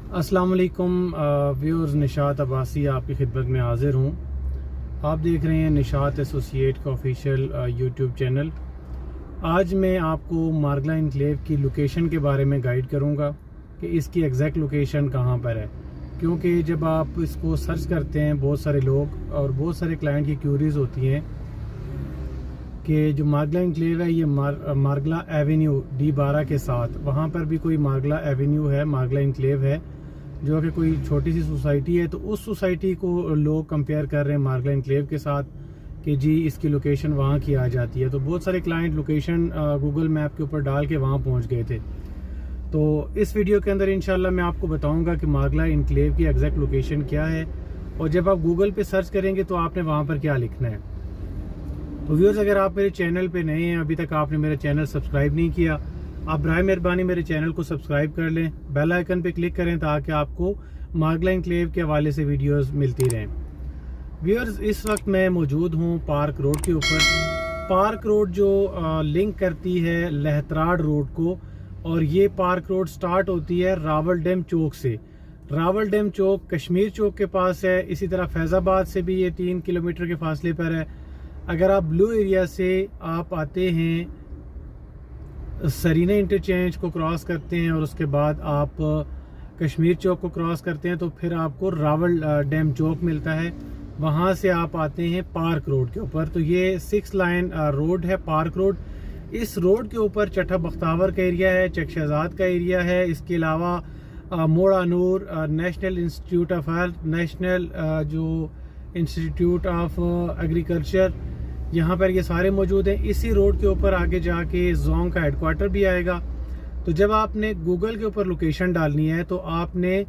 अस्सलाम वालेकुम व्यूअर्स, निशात अब्बासी आपकी खिदमत में हाजिर हूँ। आप देख रहे हैं निशात एसोसिएट का ऑफिशियल यूट्यूब चैनल। आज मैं आपको मारगला इनक्लेव की लोकेशन के बारे में गाइड करूँगा कि इसकी एग्जैक्ट लोकेशन कहाँ पर है, क्योंकि जब आप इसको सर्च करते हैं बहुत सारे लोग और बहुत सारे क्लाइंट की क्यूरीज होती हैं कि जो मारगला इनक्लेव है ये मारगला एवेन्यू D12 के साथ, वहाँ पर भी कोई मारगला एवेन्यू है, मारगला इनक्लेव है जो कि कोई छोटी सी सोसाइटी है। तो उस सोसाइटी को लोग कंपेयर कर रहे हैं मारगला इनक्लेव के साथ कि जी इसकी लोकेशन वहाँ की आ जाती है। तो बहुत सारे क्लाइंट लोकेशन गूगल मैप के ऊपर डाल के वहाँ पहुँच गए थे। तो इस वीडियो के अंदर इंशाल्लाह मैं आपको बताऊँगा कि मारगला इनक्लेव की एग्जैक्ट लोकेशन क्या है, और जब आप गूगल पे सर्च करेंगे तो आपने वहाँ पर क्या लिखना है। तो व्यूअर्स, अगर आप मेरे चैनल पे नए हैं, अभी तक आपने मेरा चैनल सब्सक्राइब नहीं किया, आप बराए मेहरबानी मेरे चैनल को सब्सक्राइब कर लें, बेल आइकन पे क्लिक करें ताकि आपको मारगला इनक्लेव के हवाले से वीडियोस मिलती रहें। व्यूअर्स, इस वक्त मैं मौजूद हूँ पार्क रोड के ऊपर। पार्क रोड जो लिंक करती है लहतराड़ रोड को, और ये पार्क रोड स्टार्ट होती है रावल डैम चौक से। रावल डैम चौक कश्मीर चौक के पास है। इसी तरह फैज़ाबाद से भी ये 3 किलोमीटर के फासले पर है। अगर आप ब्लू एरिया से आप आते हैं, सरीना इंटरचेंज को क्रॉस करते हैं और उसके बाद आप कश्मीर चौक को क्रॉस करते हैं तो फिर आपको रावल डैम चौक मिलता है। वहाँ से आप आते हैं पार्क रोड के ऊपर। तो ये 6 लाइन रोड है पार्क रोड। इस रोड के ऊपर चट्टा बख्तावर का एरिया है, चक शहजाद का एरिया है। इसके अलावा मोड़ा नूर, national institute of health, national जो इंस्टीट्यूट ऑफ एग्रीकल्चर, यहाँ पर ये सारे मौजूद हैं। इसी रोड के ऊपर आगे जाके जोंग का हेडक्वार्टर भी आएगा। तो जब आपने गूगल के ऊपर लोकेशन डालनी है तो आपने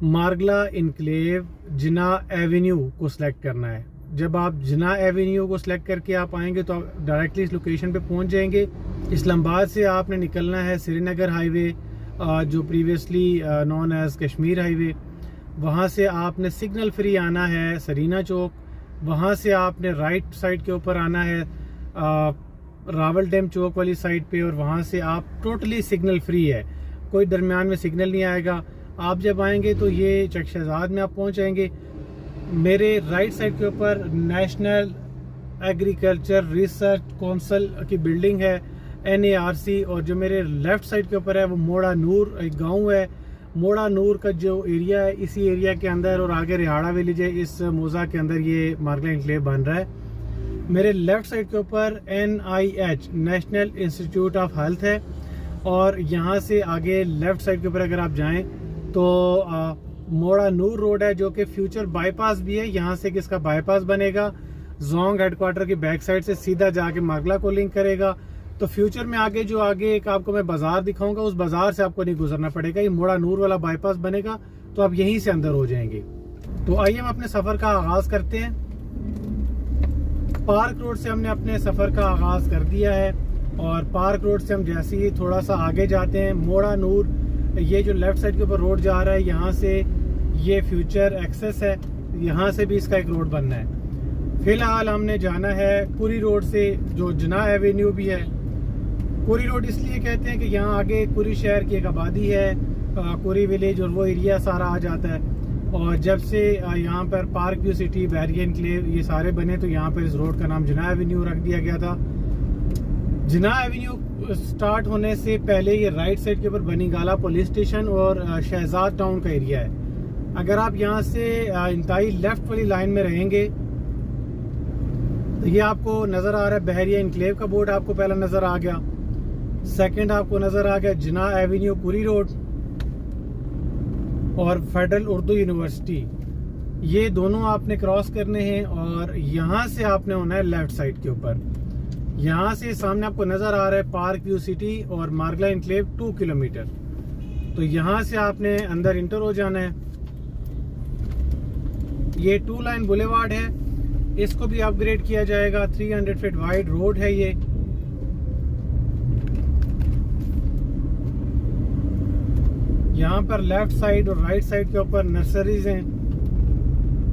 मारगला इनक्लेव जिना एवेन्यू को सिलेक्ट करना है। जब आप जिना एवेन्यू को सिलेक्ट करके आप आएंगे तो आप डायरेक्टली इस लोकेशन पे पहुंच जाएंगे। इस्लामाबाद से आपने निकलना है श्रीनगर हाईवे, जो previously known as Kashmir highway. वहाँ से आपने सिग्नल फ्री आना है सरीना चौक। वहाँ से आपने राइट साइड के ऊपर आना है रावल डैम चौक वाली साइड पे, और वहाँ से आप टोटली सिग्नल फ्री है, कोई दरमियान में सिग्नल नहीं आएगा। आप जब आएंगे तो ये चक शहजाद में आप पहुँच जाएंगे। मेरे राइट साइड के ऊपर नेशनल एग्रीकल्चर रिसर्च काउंसिल की बिल्डिंग है NARC, और जो मेरे लेफ्ट साइड के ऊपर है वो मोड़ा नूर एक गाँव है। मोड़ा नूर का जो एरिया है, इसी एरिया के अंदर और आगे रिहाड़ा विलेज है, इस मोजा के अंदर ये मारगला इनक्लेव बन रहा है। मेरे लेफ्ट साइड के ऊपर NIH national institute of health है, और यहाँ से आगे लेफ्ट साइड के ऊपर अगर आप जाएं तो मोड़ा नूर रोड है जो कि फ्यूचर बाईपास भी है। यहाँ से किसका बाईपास बनेगा, जोंग हेडक्वार्टर की बैक साइड से सीधा जाके मारगला को लिंक करेगा। तो फ्यूचर में आगे जो आगे एक आपको मैं बाजार दिखाऊंगा, उस बाजार से आपको नहीं गुजरना पड़ेगा, ये मोड़ा नूर वाला बाईपास बनेगा तो आप यहीं से अंदर हो जाएंगे। तो आइए हम अपने सफर का आगाज करते हैं। पार्क रोड से हमने अपने सफर का आगाज कर दिया है, और पार्क रोड से हम जैसे ही थोड़ा सा आगे जाते हैं, मोड़ा नूर ये जो लेफ्ट साइड के ऊपर रोड जा रहा है, यहाँ से ये फ्यूचर एक्सेस है, यहाँ से भी इसका एक रोड बनना है। फिलहाल हमने जाना है कुरी रोड से, जो जिना एवेन्यू भी है। कुरी रोड इसलिए कहते हैं कि यहाँ आगे कुरी शहर की एक आबादी है, कुरी विलेज, और वो एरिया सारा आ जाता है। और जब से यहाँ पर park view city, barrier enclave ये सारे बने तो यहाँ पर इस रोड का नाम जिना एवेन्यू रख दिया गया था। जिना एवेन्यू स्टार्ट होने से पहले ये राइट साइड के ऊपर बनीगाला पुलिस स्टेशन और शहजाद टाउन का एरिया है। अगर आप यहाँ से इंतहाई लेफ्ट वाली लाइन में रहेंगे तो ये आपको नज़र आ रहा है बहरिया इनक्लेव का बोर्ड, आपको पहला नज़र आ गया। सेकंड आपको नजर आ गया जिना एवेन्यू कुरी रोड और फेडरल उर्दू यूनिवर्सिटी। ये दोनों आपने क्रॉस करने हैं, और यहाँ से आपने होना है लेफ्ट साइड के ऊपर। यहाँ से सामने आपको नजर आ रहा है पार्क व्यू सिटी और मारगला इनक्लेव 2 किलोमीटर। तो यहाँ से आपने अंदर इंटर हो जाना है। ये 2 लाइन बुलेवार्ड है, इसको भी अपग्रेड किया जाएगा। 300 फीट वाइड रोड है ये। यहाँ पर लेफ्ट साइड और राइट साइड के ऊपर नर्सरीज हैं।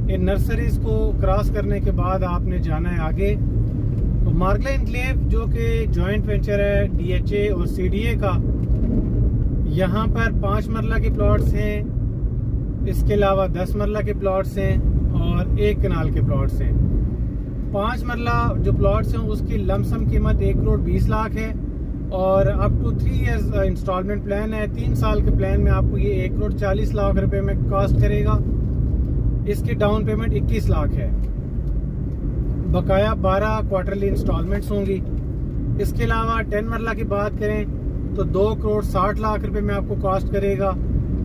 इन नर्सरीज को क्रॉस करने के बाद आपने जाना है आगे। तो मारगला इनक्लेव जो कि जॉइंट वेंचर है DHA और CDA का, यहाँ पर 5 मरला के प्लॉट्स हैं। इसके अलावा 10 मरला के प्लॉट्स हैं और 1 कनाल के प्लॉट्स हैं। 5 मरला जो प्लॉट्स हैं उसकी लमसम कीमत 1,20,00,000 है और up to 3 years instalment plan है। 3 साल के प्लान में आपको ये 1,40,00,000 रुपये में कॉस्ट करेगा। इसकी डाउन पेमेंट 21 लाख है। बकाया 12 क्वार्टरली इंस्टॉलमेंट्स होंगी। इसके अलावा 10 मरला की बात करें तो 2,60,00,000 रुपये में आपको कॉस्ट करेगा।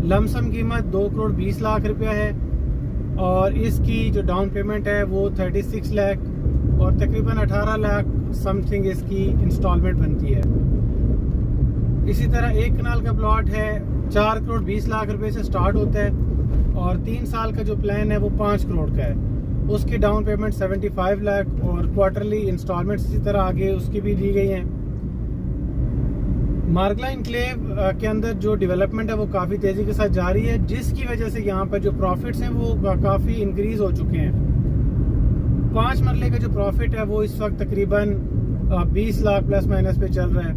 लमसम कीमत 2,20,00,000 रुपया है और इसकी जो डाउन पेमेंट है वो 36 लाख और तकरीबन 18 लाख समथिंग इसकी इंस्टॉलमेंट बनती है। इसी तरह 1 कनाल का प्लॉट है 4,20,00,000 रुपये से स्टार्ट होता है और 3 साल का जो प्लान है वो 5 करोड़ का है। उसकी डाउन पेमेंट 75 लाख और क्वार्टरली इंस्टॉलमेंट्स इसी तरह आगे उसकी भी दी गई हैं। मार्गला इनक्लेव के अंदर जो डेवलपमेंट है वो काफ़ी तेज़ी के साथ जारी है, जिसकी वजह से यहाँ पर जो प्रॉफिट्स हैं वो काफ़ी इंक्रीज़ हो चुके हैं। 5 मरले का जो प्रॉफिट है वो इस वक्त तकरीबन 20 लाख प्लस माइनस पे चल रहा है।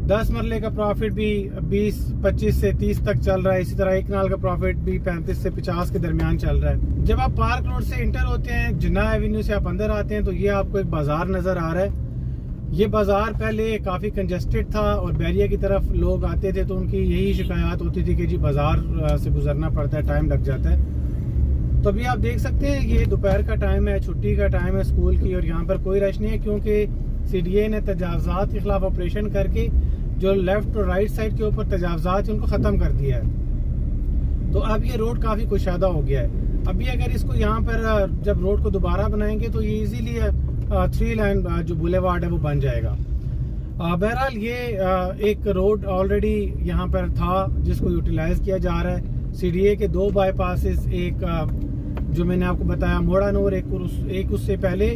10 मरले का प्रॉफिट भी 25 से 30 तक चल रहा है। इसी तरह 1 कनाल का प्रॉफिट भी 35 से 50 के दरमियान चल रहा है। जब आप पार्क रोड से इंटर होते हैं, जिन्ना एवेन्यू से आप अंदर आते हैं तो ये आपको एक बाजार नज़र आ रहा है। ये बाजार पहले काफ़ी कंजस्टेड था और बैरिया की तरफ लोग आते थे तो उनकी यही शिकायत होती थी कि जी बाजार से गुजरना पड़ता है, टाइम लग जाता है। तो अभी आप देख सकते हैं ये दोपहर का टाइम है, छुट्टी का टाइम है स्कूल की और यहाँ पर कोई रश नहीं है क्योंकि CDA ने तजावज़ात के खिलाफ ऑपरेशन करके जो लेफ्ट और राइट साइड के ऊपर तजावज़ात उनको ख़त्म कर दिया है। तो अब ये रोड काफ़ी कुशादा हो गया है। अभी अगर इसको यहाँ पर जब रोड को दोबारा बनाएंगे तो ये इजीली 3 लाइन जो बुलेवार्ड है वो बन जाएगा। बहरहाल ये एक रोड ऑलरेडी यहाँ पर था जिसको यूटिलाइज किया जा रहा है। CDA के 2 बाईपासेस, एक जो मैंने आपको बताया मोड़ानूर, एक उससे पहले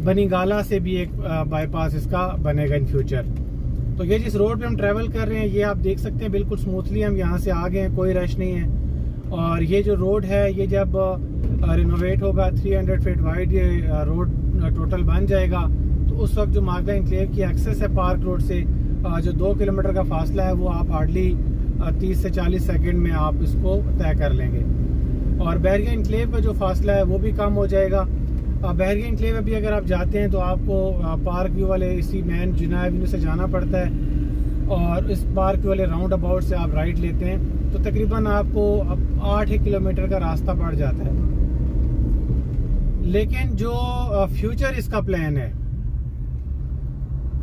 बनीगाला से भी एक बाईपास इसका बनेगा इन फ्यूचर। तो ये जिस रोड पे हम ट्रैवल कर रहे हैं ये आप देख सकते हैं बिल्कुल स्मूथली हम यहाँ से आ गए हैं, कोई रश नहीं है। और ये जो रोड है ये जब रिनोवेट होगा 300 फीट वाइड ये रोड टोटल बन जाएगा तो उस वक्त जो मार्गला इनक्लेव की एक्सेस है पार्क रोड से जो 2 किलोमीटर का फासला है वो आप हार्डली 30 से 40 सेकंड में आप इसको तय कर लेंगे। और बैरिया इनक्लेव का जो फासला है वो भी कम हो जाएगा। बैरिया इनक्लेव अभी अगर आप जाते हैं तो आपको पार्क व्यू वाले इसी मेन जिन्ना एवेन्यू से जाना पड़ता है और इस पार्क वाले राउंड अबाउट से आप राइट लेते हैं तो तकरीबन आपको 8 किलोमीटर का रास्ता पड़ जाता है। लेकिन जो फ्यूचर इसका प्लान है,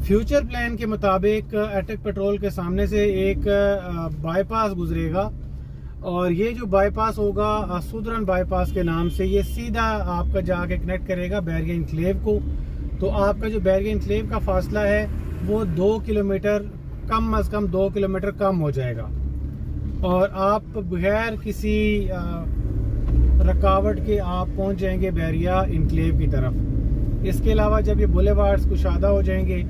फ्यूचर प्लान के मुताबिक अटक पेट्रोल के सामने से एक बाईपास गुजरेगा और ये जो बाईपास होगा सुदरन बाईपास के नाम से, ये सीधा आपका जाके कनेक्ट करेगा बैरिया इनक्लेव को। तो आपका जो बैरिया इनक्लेव का फासला है वो 2 किलोमीटर कम अज़ कम 2 किलोमीटर कम हो जाएगा और आप बगैर किसी रुकावट के आप पहुंच जाएंगे बैरिया इनक्लेव की तरफ। इसके अलावा जब ये बुलेवार्ड्स कुशादा हो जाएंगे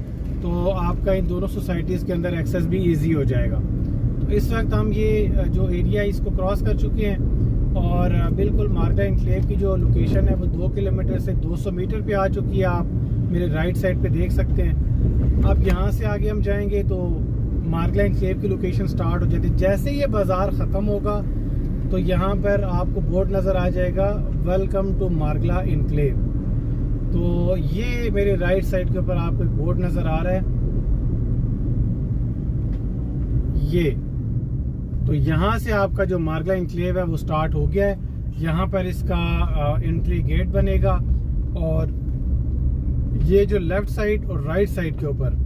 तो आपका इन दोनों सोसाइटीज़ के अंदर एक्सेस भी इजी हो जाएगा। तो इस वक्त हम ये जो एरिया इसको क्रॉस कर चुके हैं और बिल्कुल मार्गला इनक्लेव की जो लोकेशन है वो 2 किलोमीटर से 200 मीटर पे आ चुकी है। आप मेरे राइट साइड पे देख सकते हैं। अब यहाँ से आगे हम जाएंगे तो मार्गला इनक्लेव की लोकेशन स्टार्ट हो जाती है। जैसे ये बाज़ार ख़त्म होगा तो यहाँ पर आपको बोर्ड नज़र आ जाएगा वेलकम टू मार्गला इनक्लेव। तो ये मेरे राइट साइड के ऊपर आपको एक बोर्ड नज़र आ रहा है ये। तो यहाँ से आपका जो मार्गला इनक्लेव है वो स्टार्ट हो गया है। यहाँ पर इसका एंट्री गेट बनेगा और ये जो लेफ्ट साइड और राइट साइड के ऊपर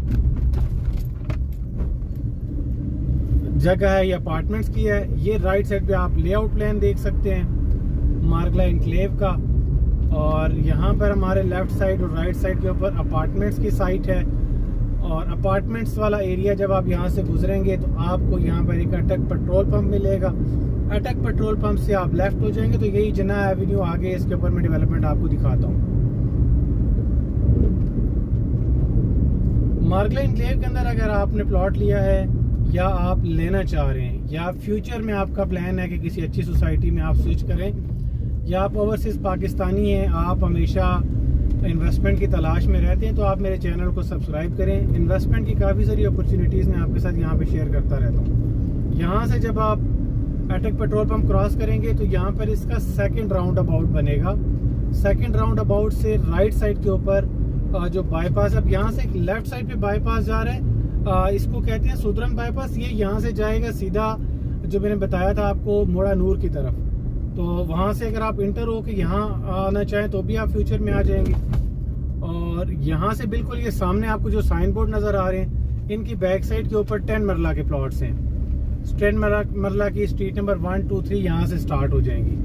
जगह है ये अपार्टमेंट्स की है। ये राइट साइड पे आप लेआउट प्लान देख सकते हैं मार्गला इनक्लेव का और यहाँ पर हमारे लेफ्ट साइड और राइट साइड के ऊपर अपार्टमेंट्स की साइट है। और अपार्टमेंट्स वाला एरिया जब आप यहाँ से गुजरेंगे तो आपको यहाँ पर एक अटक पेट्रोल पंप मिलेगा। अटक पेट्रोल पंप से आप लेफ्ट हो जाएंगे तो यही जिन्ना एवेन्यू आगे इसके ऊपर मैं डेवलपमेंट आपको दिखाता हूँ। मार्गला इनक्लेव के अंदर अगर आपने प्लॉट लिया है या आप लेना चाह रहे हैं या फ्यूचर में आपका प्लान है कि किसी अच्छी सोसाइटी में आप स्विच करें या आप ओवरसीज पाकिस्तानी हैं, आप हमेशा इन्वेस्टमेंट की तलाश में रहते हैं तो आप मेरे चैनल को सब्सक्राइब करें। इन्वेस्टमेंट की काफ़ी सारी अपॉर्चुनिटीज़ मैं आपके साथ यहाँ पे शेयर करता रहता हूँ। यहाँ से जब आप अटक पेट्रोल पंप क्रॉस करेंगे तो यहाँ पर इसका सेकंड राउंड अबाउट बनेगा। सेकंड राउंड अबाउट से राइट साइड के ऊपर जो बाईपास, अब यहाँ से एक लेफ्ट साइड पे बाईपास जा रहा है, इसको कहते हैं सुदरम बाईपास। ये यहाँ से जाएगा सीधा, जो मैंने बताया था आपको, मोड़ा नूर की तरफ। तो वहाँ से अगर आप इंटर हो के यहाँ आना चाहें तो भी आप फ्यूचर में आ जाएंगे। और यहाँ से बिल्कुल ये सामने आपको जो साइन बोर्ड नज़र आ रहे हैं, इनकी बैक साइड के ऊपर 10 मरला के प्लॉट्स हैं। 10 मरला की स्ट्रीट नंबर 1, 2, 3 यहाँ से स्टार्ट हो जाएंगी।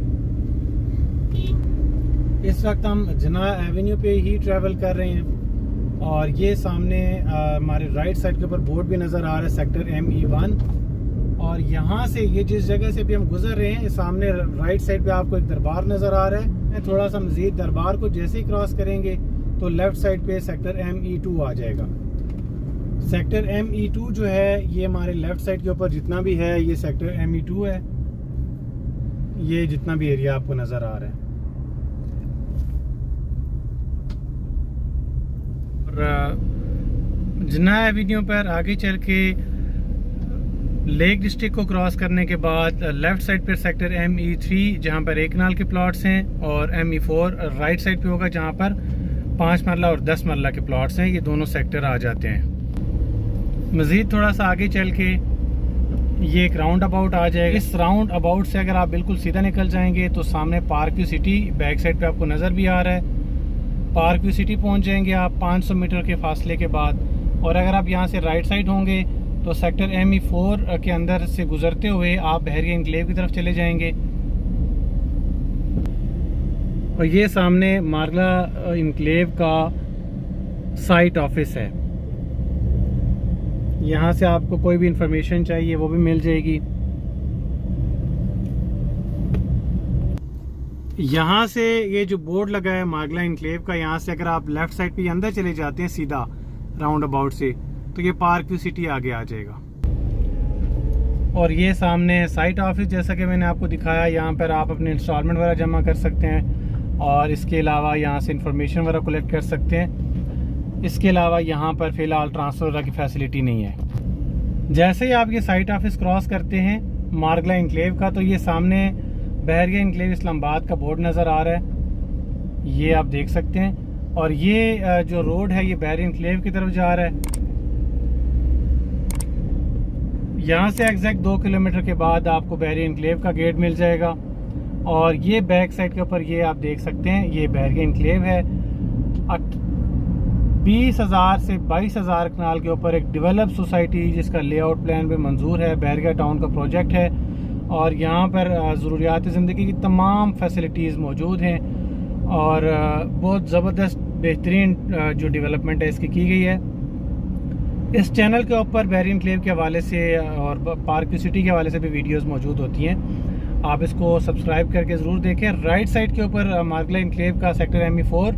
इस वक्त हम जना एवेन्यू पे ही ट्रैवल कर रहे हैं और ये सामने हमारे राइट साइड के ऊपर बोर्ड भी नज़र आ रहा है, सेक्टर ME1। और यहाँ से ये जिस जगह से भी हम गुजर रहे हैं, सामने राइट साइड पे आपको एक दरबार नज़र आ रहा है। थोड़ा सा मजीद दरबार को जैसे ही क्रॉस करेंगे तो लेफ्ट साइड पे सेक्टर ME2 आ जाएगा। सेक्टर ME2 जो है ये हमारे लेफ्ट साइड के ऊपर जितना भी है, ये सेक्टर ME2 है। ये जितना भी एरिया आपको नज़र आ रहा है। जना एवेन्यू पर आगे चल के लेक डिस्ट्रिक्ट को क्रॉस करने के बाद लेफ्ट साइड पर सेक्टर ME3 जहां पर 1 कनाल के प्लॉट्स हैं, और ME4 राइट साइड पे होगा जहां पर 5 मरला और 10 मरला के प्लॉट्स हैं। ये दोनों सेक्टर आ जाते हैं। मज़ीद थोड़ा सा आगे चल के ये एक राउंड अबाउट आ जाएगा। इस राउंड अबाउट से अगर आप बिल्कुल सीधा निकल जाएंगे तो सामने park view city back side पे आपको नज़र भी आ रहा है। पार्क व्यू सिटी पहुंच जाएंगे आप 500 मीटर के फासले के बाद। और अगर आप यहाँ से राइट साइड होंगे तो सेक्टर ME4 के अंदर से गुजरते हुए आप बहरिया इनक्लेव की तरफ चले जाएंगे। और ये सामने मारगला इनक्लेव का साइट ऑफिस है। यहाँ से आपको कोई भी इंफॉर्मेशन चाहिए वो भी मिल जाएगी। यहाँ से ये जो बोर्ड लगा है मारगला इनक्लेव का, यहाँ से अगर आप लेफ्ट साइड पे अंदर चले जाते हैं सीधा राउंड अबाउट से, तो ये पार्क व्यू सिटी आगे आ जाएगा। और ये सामने साइट ऑफिस, जैसा कि मैंने आपको दिखाया, यहाँ पर आप अपने इंस्टॉलमेंट वगैरह जमा कर सकते हैं और इसके अलावा यहाँ से इंफॉर्मेशन वगैरह कलेक्ट कर सकते हैं। इसके अलावा यहाँ पर फ़िलहाल ट्रांसफ़र वगैरह की फैसिलिटी नहीं है। जैसे ही आप ये साइट ऑफिस क्रॉस करते हैं मारगला इनक्लेव का, तो ये सामने बहरिया इनक्लेव इस्लामाबाद का बोर्ड नज़र आ रहा है, ये आप देख सकते हैं। और ये जो रोड है ये बहरिया इनक्लेव की तरफ जा रहा है। यहाँ से एग्जैक्ट 2 किलोमीटर के बाद आपको बहरिया इनक्लेव का गेट मिल जाएगा। और ये बैक साइड के ऊपर ये आप देख सकते हैं, ये बहरिया इनक्लेव है। 20,000 से 22,000 कनाल के ऊपर एक डेवलप सोसाइटी जिसका लेआउट प्लान भी मंजूर है, बहरिया टाउन का प्रोजेक्ट है। और यहाँ पर ज़रूरियात ज़िंदगी की तमाम फैसिलिटीज़ मौजूद हैं और बहुत ज़बरदस्त बेहतरीन जो डेवलपमेंट है इसकी की गई है। इस चैनल के ऊपर बहरिया इनक्लेव के हवाले से और पार्क व्यू सिटी के हवाले से भी वीडियोस मौजूद होती हैं, आप इसको सब्सक्राइब करके ज़रूर देखें। राइट साइड के ऊपर मारगला इनक्लेव का सेक्टर ME4,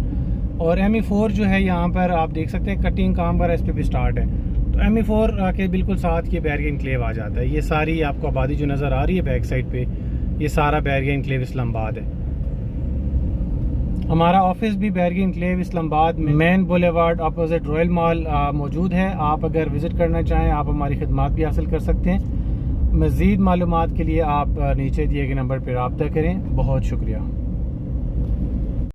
और ME4 जो है यहाँ पर आप देख सकते हैं कटिंग काम पर इस पर भी स्टार्ट है। तो ME4 के बिल्कुल साथ ये बहरिया इनक्लेव आ जाता है। ये सारी आपको आबादी जो नज़र आ रही है बैक साइड पे, ये सारा बहरिया इनक्लेव इस्लामाबाद है। हमारा ऑफिस भी बहरिया इनक्लेव इस्लामाबाद में main boulevard opposite royal mall मौजूद है। आप अगर विज़िट करना चाहें आप हमारी खिदमात भी हासिल कर सकते हैं। मज़ीद मालूमात के लिए आप नीचे दिए गए नंबर पर रब्ता करें। बहुत शुक्रिया।